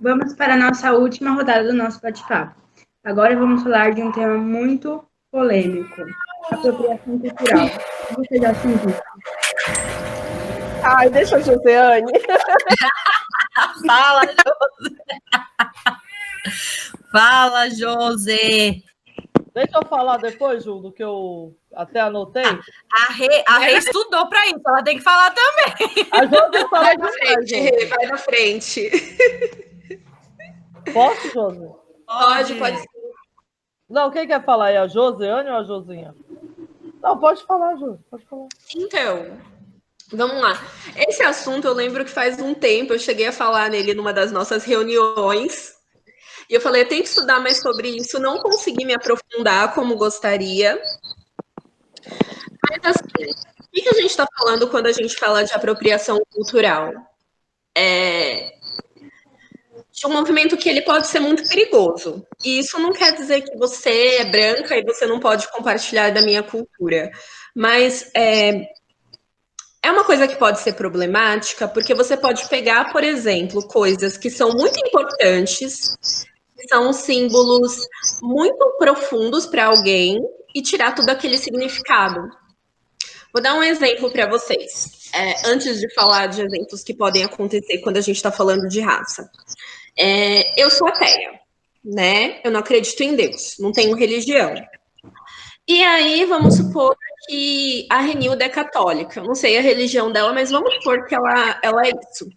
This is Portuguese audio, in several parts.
Vamos para a nossa última rodada do nosso bate-papo. Agora vamos falar de um tema muito polêmico: apropriação cultural. Você já sentiu? Ai, deixa a Josiane. Fala, José. Fala, José. Deixa eu falar depois, Ju, do que eu até anotei. A Rê estudou para isso, ela tem que falar também. A José fala Vai na frente, Rê, vai na frente. Posso, José? Pode sim. Não, quem quer falar? É a Josiane ou a Josinha? Não, pode falar, Ju, pode falar. Então, vamos lá. Esse assunto eu lembro que faz um tempo eu cheguei a falar nele numa das nossas reuniões. E eu falei, eu tenho que estudar mais sobre isso, não consegui me aprofundar como gostaria. Mas assim, o que a gente está falando quando a gente fala de apropriação cultural? De um movimento que ele pode ser muito perigoso. E isso não quer dizer que você é branca e você não pode compartilhar da minha cultura. Mas é uma coisa que pode ser problemática, porque você pode pegar, por exemplo, coisas que são muito importantes, que são símbolos muito profundos para alguém, e tirar todo aquele significado. Vou dar um exemplo para vocês, antes de falar de exemplos que podem acontecer quando a gente está falando de raça. Eu sou ateia, né? Eu não acredito em Deus, não tenho religião. E aí, vamos supor que a Renilda é católica. Eu não sei a religião dela, mas vamos supor que ela é isso.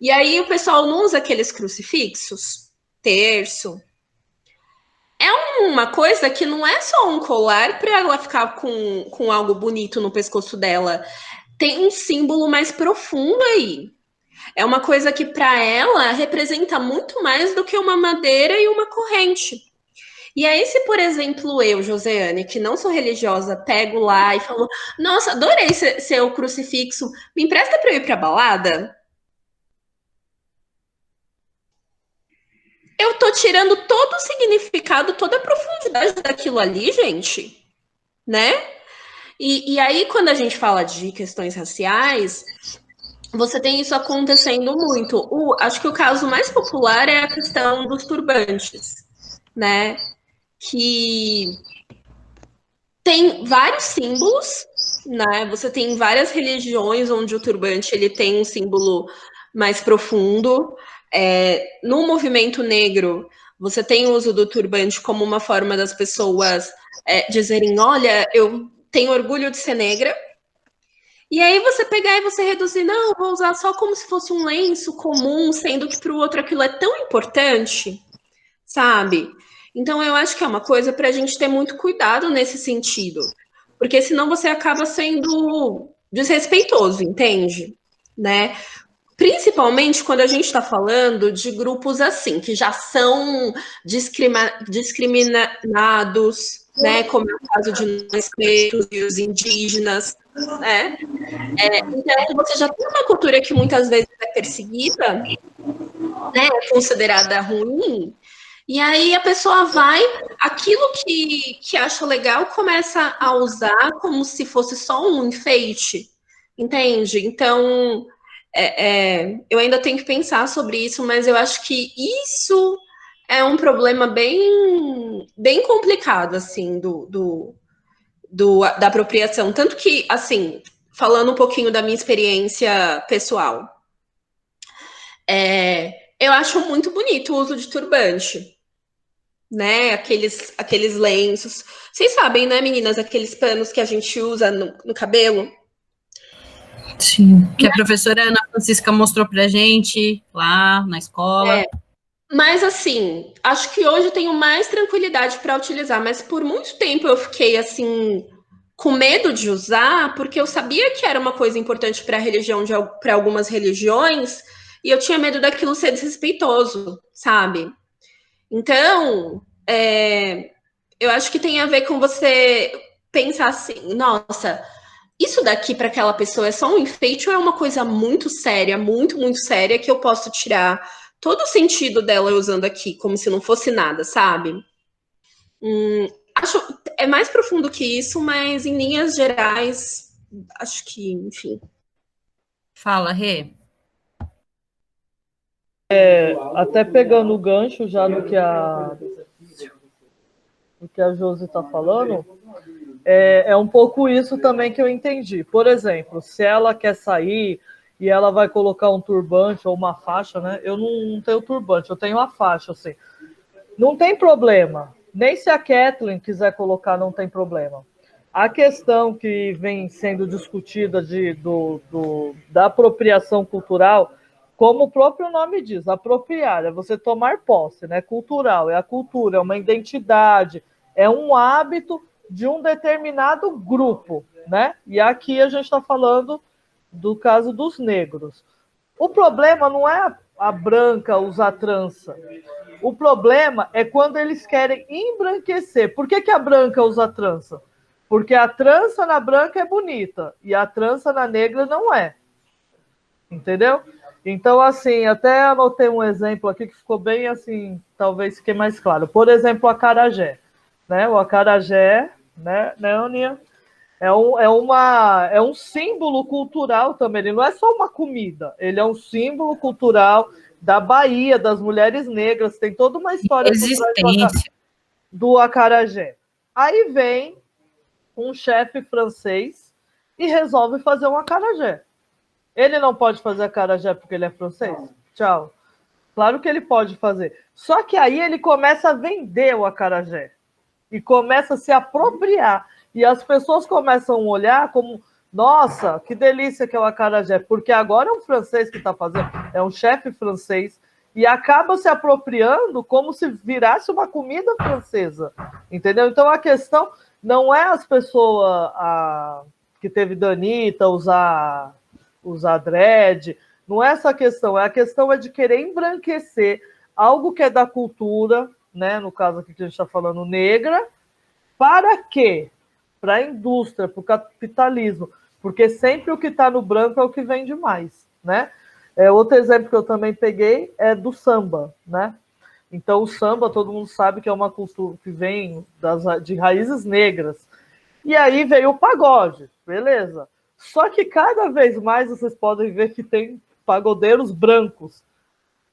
E aí, o pessoal não usa aqueles crucifixos, terço. É uma coisa que não é só um colar para ela ficar com algo bonito no pescoço dela. Tem um símbolo mais profundo aí. É uma coisa que, para ela, representa muito mais do que uma madeira e uma corrente. E aí, se, por exemplo, eu, Josiane, que não sou religiosa, pego lá e falo, nossa, adorei seu crucifixo, me empresta para eu ir para a balada? Eu tô tirando todo o significado, toda a profundidade daquilo ali, gente, né? E aí, quando a gente fala de questões raciais, você tem isso acontecendo muito. Acho que o caso mais popular é a questão dos turbantes, né? Que tem vários símbolos, né? Você tem várias religiões onde o turbante ele tem um símbolo mais profundo. No movimento negro, você tem o uso do turbante como uma forma das pessoas dizerem, olha, eu tenho orgulho de ser negra. E aí você pegar e você reduzir, não, vou usar só como se fosse um lenço comum, sendo que para o outro aquilo é tão importante, sabe? Então eu acho que é uma coisa para a gente ter muito cuidado nesse sentido, porque senão você acaba sendo desrespeitoso, entende? Né? Principalmente quando a gente está falando de grupos assim, que já são discriminados, né? Como é o caso de nós pretos e os indígenas, né? Então, você já tem uma cultura que muitas vezes é perseguida, né? É considerada ruim, e aí a pessoa vai, aquilo que acha legal, começa a usar como se fosse só um enfeite, entende? Então, eu ainda tenho que pensar sobre isso, mas eu acho que isso é um problema bem, bem complicado, assim, da apropriação. Tanto que, assim, falando um pouquinho da minha experiência pessoal, eu acho muito bonito o uso de turbante, né? Aqueles lenços. Vocês sabem, né, meninas, aqueles panos que a gente usa no cabelo? Sim, que a professora Ana Francisca mostrou pra gente lá na escola. Mas assim, acho que hoje eu tenho mais tranquilidade para utilizar, mas por muito tempo eu fiquei assim com medo de usar, porque eu sabia que era uma coisa importante para a religião, para algumas religiões, e eu tinha medo daquilo ser desrespeitoso, sabe? Então, eu acho que tem a ver com você pensar assim, nossa, isso daqui para aquela pessoa é só um enfeite ou é uma coisa muito séria, muito, muito séria, que eu posso tirar todo o sentido dela usando aqui, como se não fosse nada, sabe? Acho é mais profundo que isso, mas em linhas gerais, acho que, enfim. Fala, Rê. Até pegando o gancho já no que a Josi está falando, é um pouco isso também que eu entendi. Por exemplo, se ela quer sair e ela vai colocar um turbante ou uma faixa, né? Eu não tenho turbante, eu tenho a faixa, assim. Não tem problema. Nem se a Kathleen quiser colocar, não tem problema. A questão que vem sendo discutida da apropriação cultural, como o próprio nome diz, apropriar, é você tomar posse, né? Cultural, é a cultura, é uma identidade, é um hábito de um determinado grupo, né? E aqui a gente está falando do caso dos negros. O problema não é a branca usar trança. O problema é quando eles querem embranquecer. Por que a branca usa trança? Porque a trança na branca é bonita e a trança na negra não é. Entendeu? Então, assim, até anotei um exemplo aqui que ficou bem assim, talvez fique mais claro. Por exemplo, o acarajé. Né? O acarajé, né, Aninha? É um símbolo cultural também. Ele não é só uma comida, ele é um símbolo cultural da Bahia, das mulheres negras. Tem toda uma história do acarajé. Aí vem um chefe francês e resolve fazer um acarajé. Ele não pode fazer acarajé porque ele é francês? Tchau. Claro que ele pode fazer. Só que aí ele começa a vender o acarajé e começa a se apropriar. E as pessoas começam a olhar como, nossa, que delícia que é o acarajé, porque agora é um francês que está fazendo, é um chefe francês, e acaba se apropriando como se virasse uma comida francesa, entendeu? Então a questão não é as pessoas que teve Danita usar dread, não é essa a questão, a questão é de querer embranquecer algo que é da cultura, né, no caso aqui que a gente está falando, negra, para quê? Para a indústria, para o capitalismo, porque sempre o que está no branco é o que vende mais, né? Outro exemplo que eu também peguei é do samba, né? Então, o samba, todo mundo sabe que é uma cultura que vem de raízes negras. E aí veio o pagode, beleza. Só que cada vez mais vocês podem ver que tem pagodeiros brancos.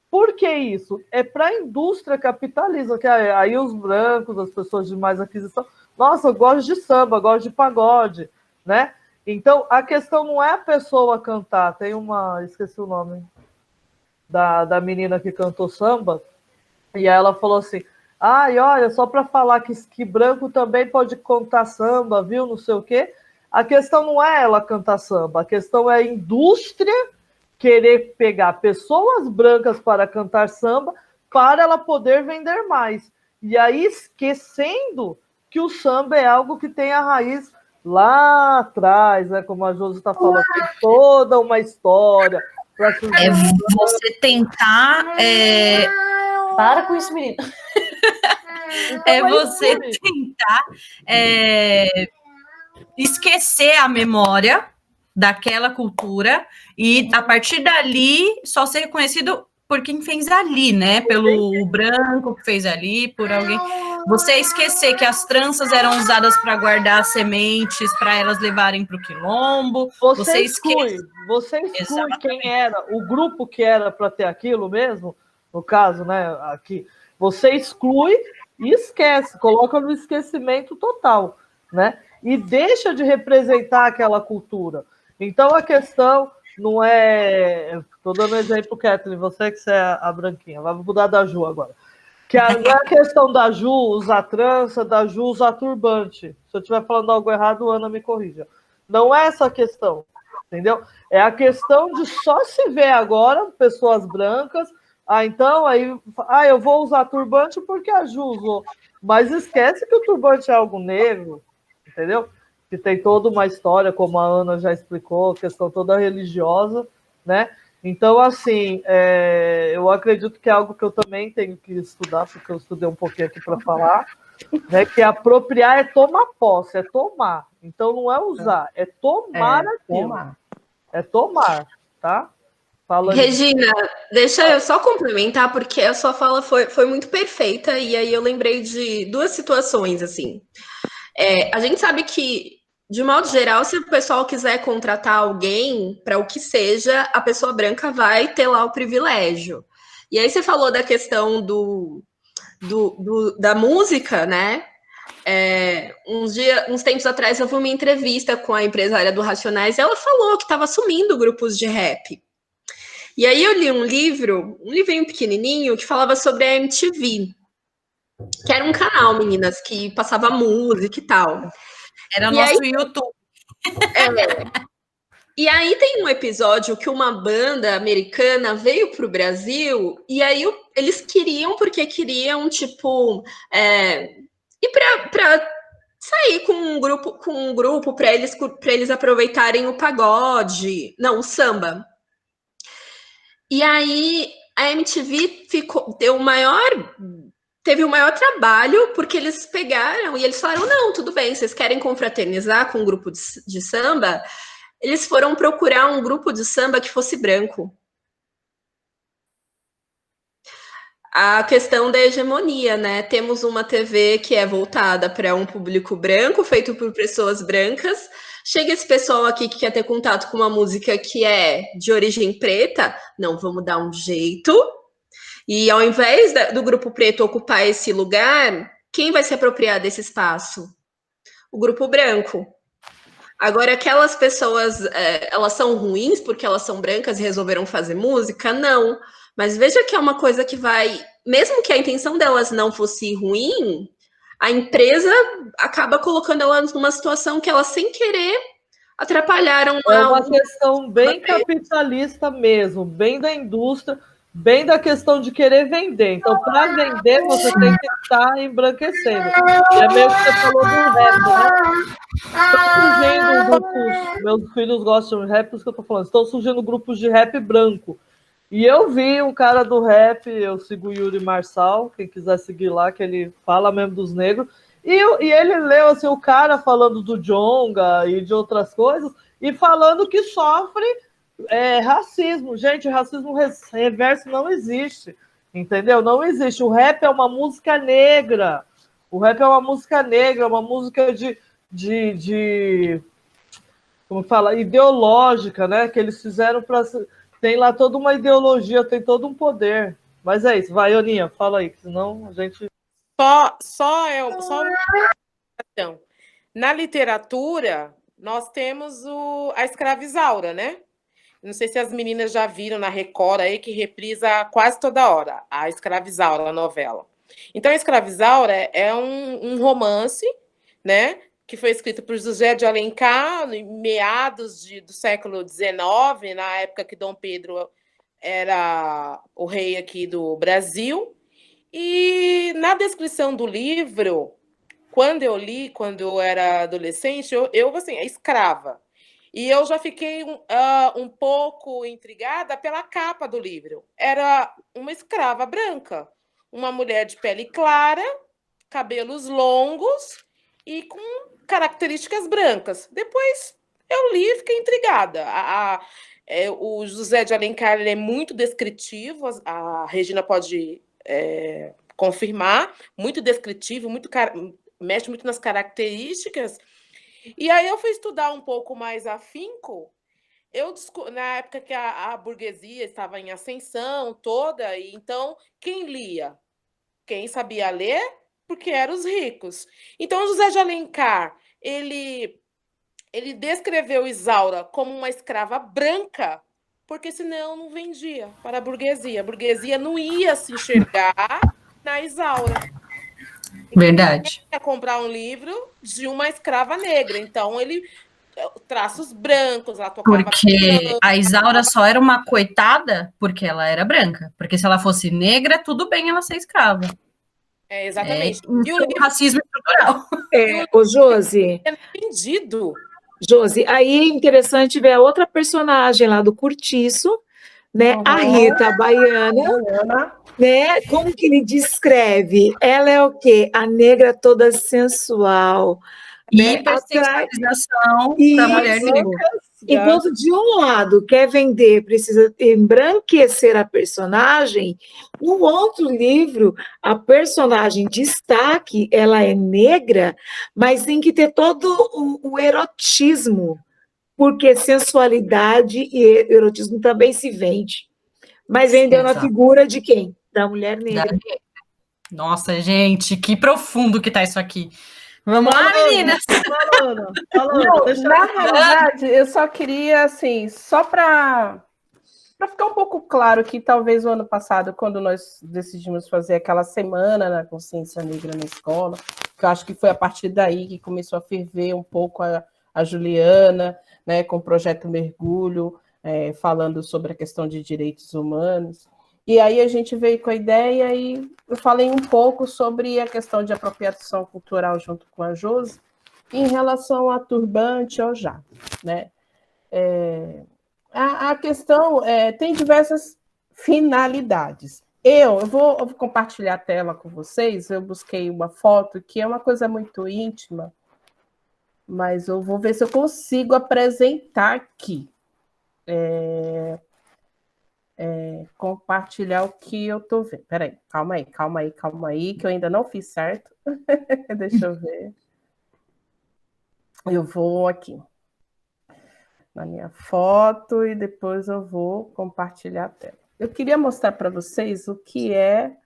Por que isso? É para a indústria capitalista, que aí os brancos, as pessoas de mais aquisição, nossa, eu gosto de samba, gosto de pagode, né? Então, a questão não é a pessoa cantar. Tem esqueci o nome da menina que cantou samba, e ela falou assim, olha, só para falar que branco também pode cantar samba, viu, não sei o quê. A questão não é ela cantar samba, a questão é a indústria querer pegar pessoas brancas para cantar samba para ela poder vender mais. E aí esquecendo que o samba é algo que tem a raiz lá atrás, né? Como a Josi está falando, tem toda uma história. É você tentar... Para com isso, menino. Então, você tentar esquecer a memória daquela cultura e, a partir dali, só ser reconhecido por quem fez ali, né? Pelo branco que fez ali, por alguém. Você esquecer que as tranças eram usadas para guardar as sementes, para elas levarem para o quilombo. Você exclui quem era, o grupo que era para ter aquilo mesmo, no caso, né, aqui. Você exclui e esquece, coloca no esquecimento total, né? E deixa de representar aquela cultura. Então, a questão não é... Estou dando exemplo, Kathleen, você que é a branquinha. Vamos mudar da Ju agora. Não é a questão da Ju usar trança, da Ju usar turbante. Se eu estiver falando algo errado, Ana me corrija. Não é essa a questão, entendeu? É a questão de só se ver agora pessoas brancas. Então, eu vou usar turbante porque a Ju usou. Mas esquece que o turbante é algo negro, entendeu? Que tem toda uma história, como a Ana já explicou, questão toda religiosa, né? Então, assim, eu acredito que é algo que eu também tenho que estudar, porque eu estudei um pouquinho aqui para falar, né? Que apropriar é tomar posse, é tomar. Então, não é usar, é tomar aquilo. É tomar, tá? Regina, deixa eu só complementar, porque a sua fala foi muito perfeita, e aí eu lembrei de duas situações, assim. A gente sabe que, de modo geral, se o pessoal quiser contratar alguém para o que seja, a pessoa branca vai ter lá o privilégio. E aí você falou da questão da música, né? Uns tempos atrás eu vi uma entrevista com a empresária do Racionais e ela falou que estava sumindo grupos de rap. E aí eu li um livrinho pequenininho, que falava sobre a MTV, que era um canal, meninas, que passava música e tal. Era o nosso YouTube. E aí tem um episódio que uma banda americana veio para o Brasil e aí eles porque queriam, tipo, ir para sair com um grupo para eles aproveitarem o pagode, não, o samba. E aí a MTV teve o maior trabalho, porque eles pegaram e eles falaram, não, tudo bem, vocês querem confraternizar com um grupo de samba? Eles foram procurar um grupo de samba que fosse branco. A questão da hegemonia, né? Temos uma TV que é voltada para um público branco, feito por pessoas brancas. Chega esse pessoal aqui que quer ter contato com uma música que é de origem preta, não, vamos dar um jeito. E ao invés do grupo preto ocupar esse lugar, quem vai se apropriar desse espaço? O grupo branco. Agora, aquelas pessoas, elas são ruins porque elas são brancas e resolveram fazer música? Não. Mas veja que é uma coisa que vai... Mesmo que a intenção delas não fosse ruim, a empresa acaba colocando elas numa situação que elas, sem querer, atrapalharam. É uma questão bem capitalista mesmo, bem da indústria, bem da questão de querer vender. Então, para vender, você tem que estar embranquecendo. E é meio que você falou do rap, né? Estão surgindo grupos, meus filhos gostam de rap, por isso que eu estou falando, estão surgindo grupos de rap branco. E eu vi um cara do rap, eu sigo o Yuri Marçal, quem quiser seguir lá, que ele fala mesmo dos negros, e ele leu assim, o cara falando do Djonga e de outras coisas, e falando que sofre racismo. Gente, racismo reverso não existe, entendeu? Não existe. O rap é uma música negra. O rap é uma música negra, uma música como fala, ideológica, né? Que eles fizeram para... Tem lá toda uma ideologia, tem todo um poder. Mas é isso. Vai, Ioninha, fala aí, senão a gente... Só então, na literatura, nós temos a escravizaura, né? Não sei se as meninas já viram na Record aí, que reprisa quase toda hora, a Escravizaura, a novela. Então, a Escravizaura é um romance, né, que foi escrito por José de Alencar, em meados do século XIX, na época que Dom Pedro era o rei aqui do Brasil. E na descrição do livro, quando eu li, quando eu era adolescente, eu assim, escrava. E eu já fiquei um pouco intrigada pela capa do livro. Era uma escrava branca, uma mulher de pele clara, cabelos longos e com características brancas. Depois eu li e fiquei intrigada. O José de Alencar, ele é muito descritivo, a Regina pode confirmar, muito descritivo, mexe muito nas características. E aí eu fui estudar um pouco mais afinco, na época que a burguesia estava em ascensão toda, e então quem lia? Quem sabia ler? Porque eram os ricos. Então, José de Alencar, ele descreveu Isaura como uma escrava branca, porque senão não vendia para a burguesia. A burguesia não ia se enxergar na Isaura. Verdade. Ele ia comprar um livro de uma escrava negra. Então, ele traços brancos, ela tocava... Porque a Isaura só era uma coitada porque ela era branca. Porque se ela fosse negra, tudo bem ela ser escrava. Exatamente. E o racismo estrutural. Ô, Josi. É entendido. Josi, aí é interessante ver a outra personagem lá do Curtiço, né? A Rita Baiana, né? Como que ele descreve? Ela é o quê? A negra toda sensual. Hipersexualização da mulher negra. Enquanto de um lado quer vender, precisa embranquecer a personagem, no outro livro, a personagem destaque, ela é negra, mas tem que ter todo o erotismo, porque sensualidade e erotismo também se vende. Mas vendeu na Exato. figura de quem? Da mulher negra. Nossa, gente, que profundo que tá isso aqui. Vamos lá, Fala, Ana. meninas? Fala, Ana. Fala, Ana. Não, Deixa na ela falar. realidade, eu só queria, assim, só para ficar um pouco claro que talvez o ano passado, quando nós decidimos fazer aquela semana na consciência negra na escola, que eu acho que foi a partir daí que começou a ferver um pouco a Juliana, né, com o projeto Mergulho, falando sobre a questão de direitos humanos. E aí a gente veio com a ideia e eu falei um pouco sobre a questão de apropriação cultural junto com a Josi, em relação a turbante ou já, né? A questão tem diversas finalidades. Eu vou compartilhar a tela com vocês, eu busquei uma foto que é uma coisa muito íntima, mas eu vou ver se eu consigo apresentar aqui. Compartilhar o que eu tô vendo. Peraí, calma aí, que eu ainda não fiz certo. Deixa eu ver. Eu vou aqui na minha foto e depois eu vou compartilhar a tela. Eu queria mostrar para vocês o que é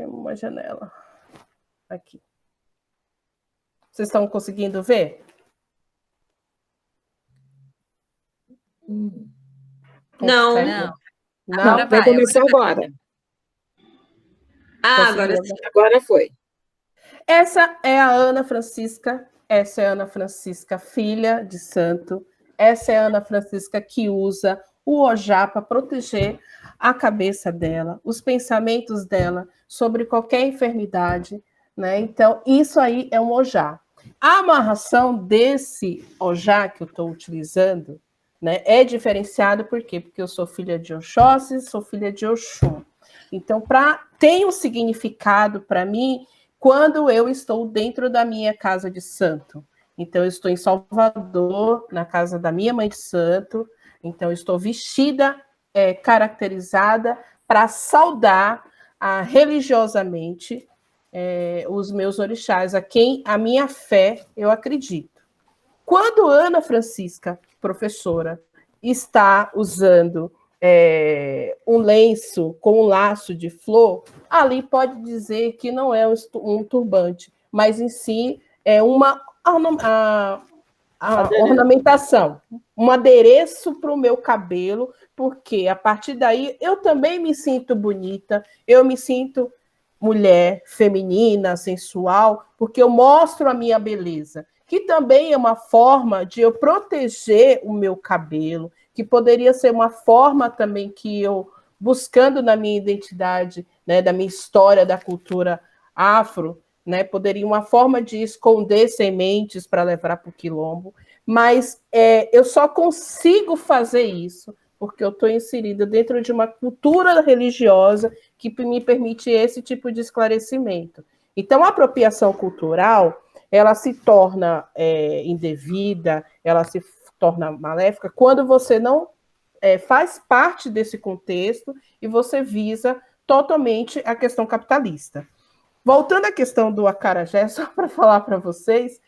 uma janela. Aqui. Vocês estão conseguindo ver? Não. Agora Vai vai. começar agora. Agora sim. Agora foi. Essa é a Ana Francisca, filha de santo. Essa é a Ana Francisca que usa o ojá para proteger a cabeça dela, os pensamentos dela sobre qualquer enfermidade, né? Então, isso aí é um ojá. A amarração desse ojá que eu estou utilizando, né, é diferenciado por quê? Porque eu sou filha de Oxóssi, sou filha de Oxum. Então, tem um significado para mim quando eu estou dentro da minha casa de santo. Então, eu estou em Salvador, na casa da minha mãe de santo. Então, eu estou vestida, caracterizada para saudar religiosamente os meus orixás, a quem a minha fé eu acredito. Quando Ana Francisca, professora, está usando um lenço com um laço de flor, ali pode dizer que não é um turbante, mas em si é uma ornamentação, um adereço para o meu cabelo, porque a partir daí eu também me sinto bonita, eu me sinto mulher, feminina, sensual, porque eu mostro a minha beleza, que também é uma forma de eu proteger o meu cabelo, que poderia ser uma forma também que eu, buscando na minha identidade, né, da minha história, da cultura afro, né, poderia uma forma de esconder sementes para levar para o quilombo, mas eu só consigo fazer isso porque eu estou inserida dentro de uma cultura religiosa que me permite esse tipo de esclarecimento. Então, a apropriação cultural, ela se torna indevida, ela se torna maléfica quando você não faz parte desse contexto e você visa totalmente a questão capitalista. Voltando à questão do acarajé, só para falar para vocês,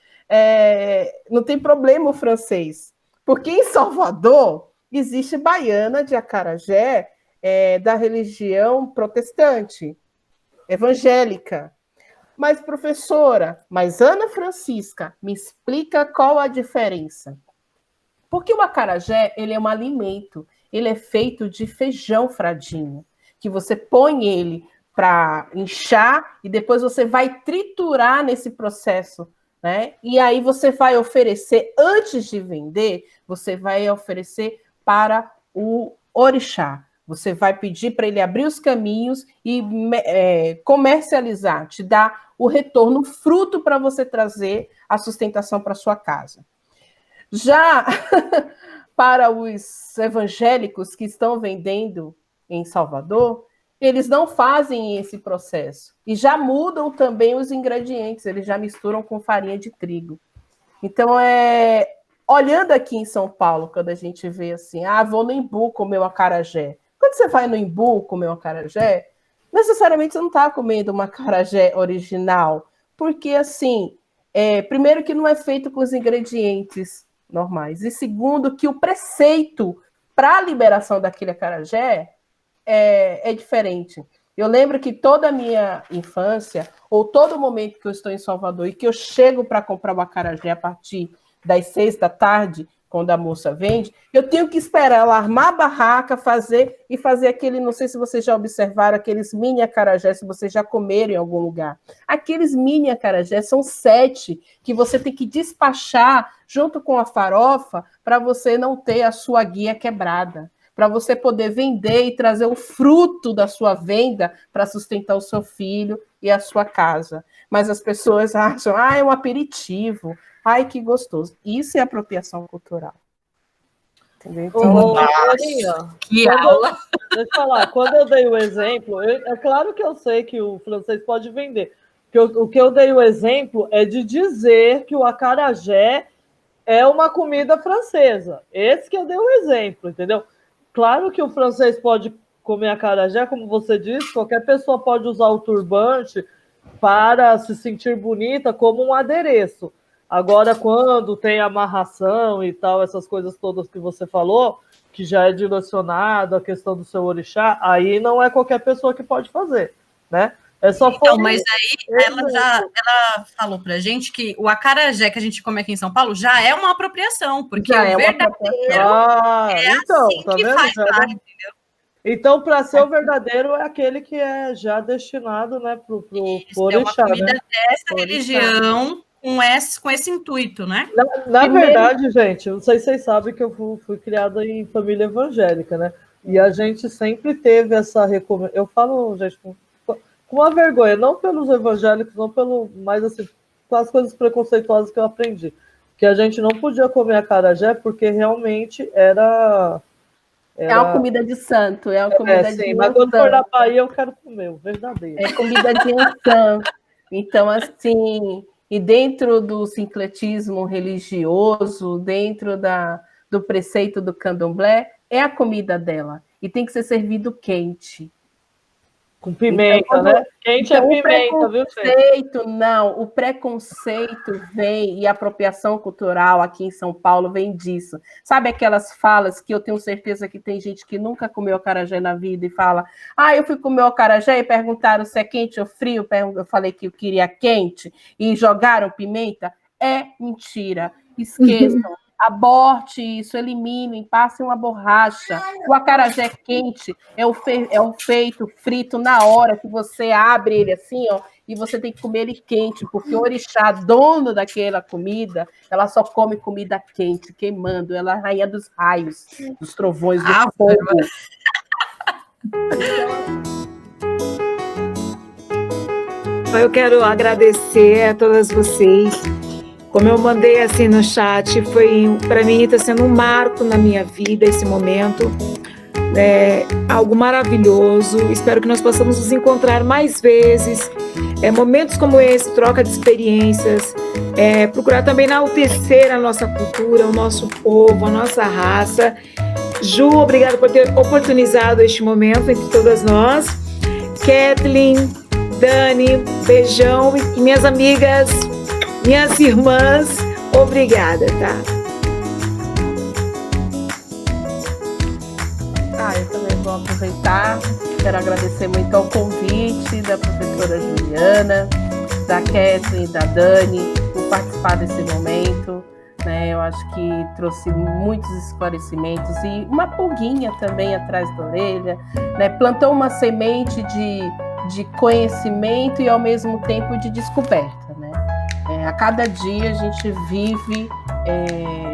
não tem problema o francês, porque em Salvador existe baiana de acarajé da religião protestante, evangélica. Mas, professora, Ana Francisca, me explica qual a diferença. Porque o acarajé, ele é um alimento, ele é feito de feijão fradinho, que você põe ele para inchar e depois você vai triturar nesse processo, né? E aí você vai oferecer, antes de vender, você vai oferecer para o orixá. Você vai pedir para ele abrir os caminhos e comercializar, te dar o retorno, o fruto para você trazer a sustentação para sua casa. Já para os evangélicos que estão vendendo em Salvador, eles não fazem esse processo. E já mudam também os ingredientes, eles já misturam com farinha de trigo. Então, olhando aqui em São Paulo, quando a gente vê assim, vou no Embu comer um acarajé. Quando você vai no Embu comer um acarajé, necessariamente você não está comendo um acarajé original, porque, assim, primeiro que não é feito com os ingredientes normais, e segundo que o preceito para a liberação daquele acarajé é diferente. Eu lembro que toda a minha infância, ou todo momento que eu estou em Salvador e que eu chego para comprar o acarajé a partir das 6 da tarde, quando a moça vende, eu tenho que esperar ela armar a barraca, fazer aquele, não sei se vocês já observaram, aqueles mini acarajés, se vocês já comeram em algum lugar. Aqueles mini acarajés são 7 que você tem que despachar junto com a farofa para você não ter a sua guia quebrada, para você poder vender e trazer o fruto da sua venda para sustentar o seu filho e a sua casa. Mas as pessoas acham, é um aperitivo, ai, que gostoso. Isso é apropriação cultural. Entendeu? Então, Que aula! Deixa eu falar, quando eu dei o exemplo, é claro que eu sei que o francês pode vender. O que eu dei o exemplo é de dizer que o acarajé é uma comida francesa. Esse que eu dei o exemplo, entendeu? Claro que o francês pode comer acarajé, como você disse, qualquer pessoa pode usar o turbante para se sentir bonita como um adereço. Agora, quando tem amarração e tal, essas coisas todas que você falou, que já é direcionado a questão do seu orixá, aí não é qualquer pessoa que pode fazer, né? É só então, mas aí ela falou pra gente que o acarajé que a gente come aqui em São Paulo já é uma apropriação, porque já o verdadeiro assim tá que vendo? faz parte, entendeu? Então, para ser o verdadeiro, é aquele que é já destinado, né, pro orixá, é uma comida né? dessa religião com esse intuito, né? Na verdade, gente, não sei se vocês sabem que eu fui criada em família evangélica, né? E a gente sempre teve essa recomendação. Eu falo, gente, com uma vergonha, não pelos evangélicos, não pelo, mas assim, com as coisas preconceituosas que eu aprendi. Que a gente não podia comer acarajé porque realmente era uma comida de santo, é uma comida de mas quando for na Bahia eu quero comer, o verdadeiro. É comida de ançã. Então, assim, e dentro do sincretismo religioso, dentro do preceito do candomblé, é a comida dela. E tem que ser servido quente. Com pimenta, então, né? Quente então, é pimenta, viu, gente? Não, o preconceito vem, e a apropriação cultural aqui em São Paulo vem disso. Sabe aquelas falas que eu tenho certeza que tem gente que nunca comeu acarajé na vida e fala, eu fui comer o acarajé e perguntaram se é quente ou frio, eu falei que eu queria quente e jogaram pimenta? É mentira, esqueçam. Aborte isso, eliminem, passem uma borracha. O acarajé quente é o feito frito na hora que você abre ele assim, ó, e você tem que comer ele quente, porque o orixá, dono daquela comida, ela só come comida quente, queimando. Ela é a rainha dos raios, dos trovões, do fogo. Eu quero agradecer a todas vocês. Como eu mandei assim no chat, para mim está sendo um marco na minha vida esse momento, algo maravilhoso. Espero que nós possamos nos encontrar mais vezes, momentos como esse, troca de experiências, procurar também enaltecer a nossa cultura, o nosso povo, a nossa raça. Ju, obrigada por ter oportunizado este momento entre todas nós. Kathleen, Dani, beijão, e minhas amigas, minhas irmãs, obrigada, tá? Eu também vou aproveitar, quero agradecer muito ao convite da professora Juliana, da Kathleen e da Dani, por participar desse momento, né? Eu acho que trouxe muitos esclarecimentos e uma pulguinha também atrás da orelha, né? Plantou uma semente de conhecimento e ao mesmo tempo de descoberta, né? A cada dia a gente vive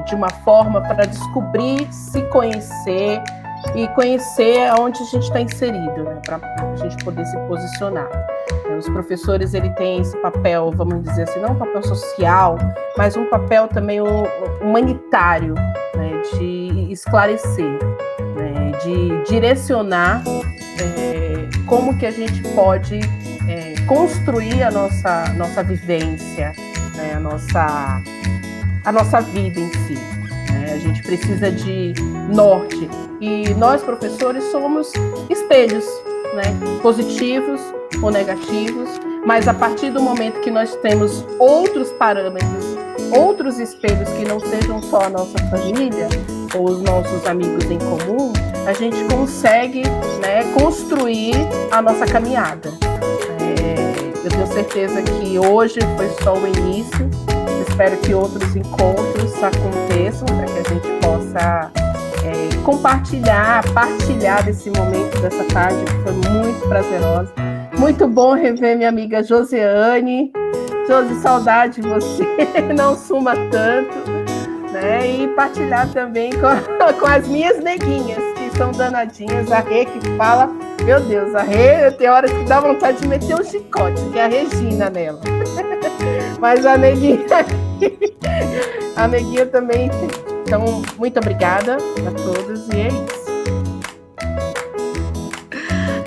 de uma forma para descobrir, se conhecer e conhecer onde a gente está inserido, né? Para a gente poder se posicionar. Os professores ele têm esse papel, vamos dizer assim, não um papel social, mas um papel também humanitário, né? De esclarecer, né? De direcionar como que a gente pode construir a nossa vivência, né? a nossa vida em si. Né? A gente precisa de norte. E nós, professores, somos espelhos, né? Positivos ou negativos, mas a partir do momento que nós temos outros parâmetros, outros espelhos que não sejam só a nossa família, ou os nossos amigos em comum, a gente consegue, né, construir a nossa caminhada. Eu tenho certeza que hoje foi só o início. Espero que outros encontros aconteçam para que a gente possa partilhar desse momento, dessa tarde que foi muito prazerosa. Muito bom rever minha amiga Josiane. Josi, saudade de você, não suma tanto, né? E partilhar também com as minhas neguinhas, que são danadinhas. A Rê que fala, meu Deus, a Rê tem horas que dá vontade de meter um chicote, que é a Regina nela. Mas a neguinha também. Então, muito obrigada a todos e é isso.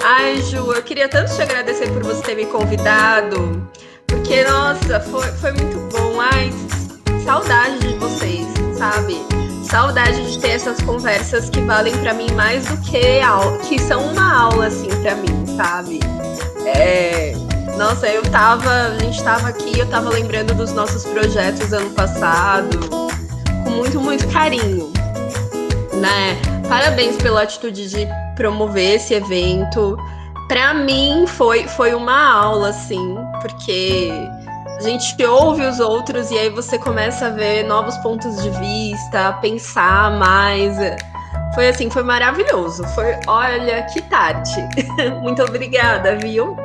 Ai, Ju, eu queria tanto te agradecer por você ter me convidado, porque, nossa, foi muito bom. Ai, saudade de vocês, sabe? Saudade de ter essas conversas que valem pra mim mais do que aula, que são uma aula, assim, pra mim, sabe? Nossa, a gente tava aqui, eu tava lembrando dos nossos projetos ano passado, com muito, muito carinho, né? Parabéns pela atitude de promover esse evento. Para mim foi uma aula, assim, porque a gente ouve os outros e aí você começa a ver novos pontos de vista, pensar mais. Foi assim, foi maravilhoso. Olha, que tarde. Muito obrigada, viu?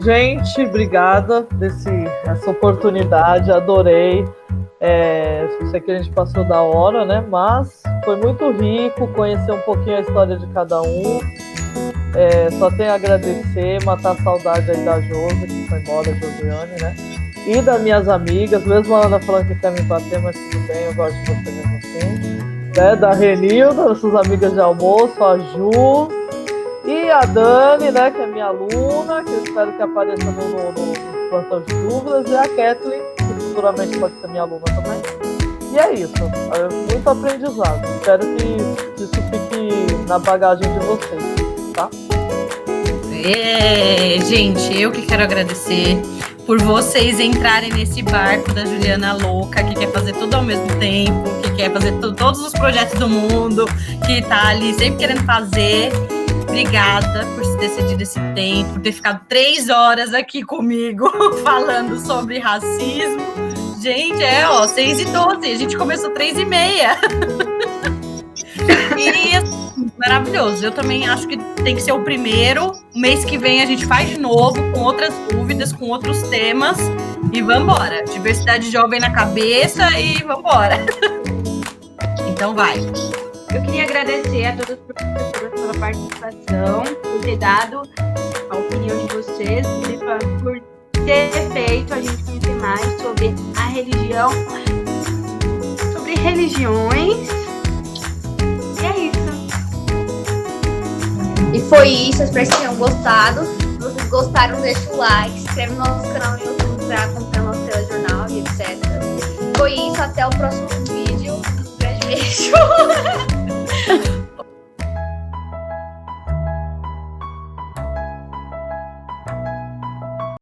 Gente, obrigada essa oportunidade, adorei. Sei que a gente passou da hora, né? Mas foi muito rico conhecer um pouquinho a história de cada um. Só tenho a agradecer, matar a saudade aí da Josi, que foi embora, a Josiane, né? E das minhas amigas, mesmo a Ana falando que quer me bater, mas tudo bem, eu gosto de você mesmo assim. Né? Da Renilda, das suas amigas de almoço, a Ju. E a Dani, né, que é minha aluna, que eu espero que apareça no plantão de dúvidas, e a Kathleen, que futuramente pode ser minha aluna também. E é isso, muito aprendizado. Espero que isso fique na bagagem de vocês, tá? Gente, eu que quero agradecer por vocês entrarem nesse barco da Juliana louca, que quer fazer tudo ao mesmo tempo, que quer fazer todos os projetos do mundo, que tá ali sempre querendo fazer. Obrigada por ter cedido esse tempo, por ter ficado 3 horas aqui comigo falando sobre racismo. Gente, 6h12, a gente começou 3h30. E assim, maravilhoso. Eu também acho que tem que ser o primeiro. Mês que vem a gente faz de novo, com outras dúvidas, com outros temas. E vambora. Diversidade jovem na cabeça e vambora. Então vai. Eu queria agradecer a todas as professoras pela participação, por ter dado a opinião de vocês, por ter feito a gente conhecer mais sobre a religião, sobre religiões. E é isso. E foi isso, espero que tenham gostado. Se vocês gostaram, deixa o like, se inscreve no nosso canal no YouTube.